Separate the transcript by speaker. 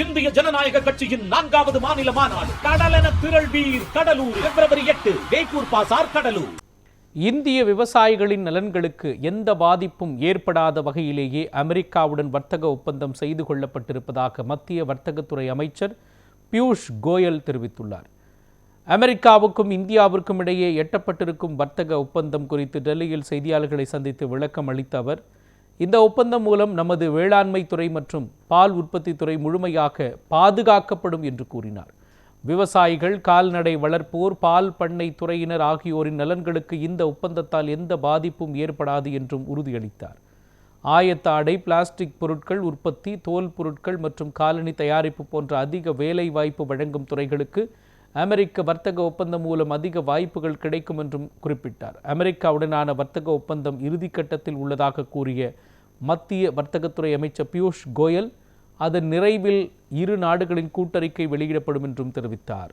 Speaker 1: இந்திய ஜனநாயக கட்சியின் 4வது மாநில மாநாடு கடலென திரள் வீர் கடலூர் பிப்ரவரி 8 வேப்பூர் பாசார் கடலூர்.
Speaker 2: இந்திய விவசாயிகளின் நலன்களுக்கு எந்த பாதிப்பும் ஏற்படாத வகையிலேயே அமெரிக்காவுடன் வர்த்தக ஒப்பந்தம் செய்து கொள்ளப்பட்டிருப்பதாக மத்திய வர்த்தகத்துறை அமைச்சர் பியூஷ் கோயல் தெரிவித்துள்ளார். அமெரிக்காவுக்கும் இந்தியாவிற்கும் இடையே எட்டப்பட்டிருக்கும் வர்த்தக ஒப்பந்தம் குறித்து டெல்லியில் செய்தியாளர்களை சந்தித்து விளக்கம் அளித்த அவர், இந்த ஒப்பந்தம் மூலம் நமது வேளாண்மை துறை மற்றும் பால் உற்பத்தி துறை முழுமையாக பாதுகாக்கப்படும் என்று கூறினார். விவசாயிகள், கால்நடை வளர்ப்போர், பால் பண்ணை துறையினர் ஆகியோரின் நலன்களுக்கு இந்த ஒப்பந்தத்தால் எந்த பாதிப்பும் ஏற்படாது என்றும் உறுதியளித்தார். ஆயத்த ஆடை, பிளாஸ்டிக் பொருட்கள் உற்பத்தி, தோல் பொருட்கள் மற்றும் காலணி தயாரிப்பு போன்ற அதிக வேலை வாய்ப்பு வழங்கும் துறைகளுக்கு அமெரிக்க வர்த்தக ஒப்பந்தம் மூலம் அதிக வாய்ப்புகள் கிடைக்கும் என்றும் குறிப்பிட்டார். அமெரிக்காவுடனான வர்த்தக ஒப்பந்தம் இறுதிக்கட்டத்தில் உள்ளதாக கூறிய மத்திய வர்த்தகத்துறை அமைச்சர் பியூஷ் கோயல், அதன் நிறைவில் இரு நாடுகளின் கூட்டறிக்கை வெளியிடப்படும் என்றும் தெரிவித்தார்.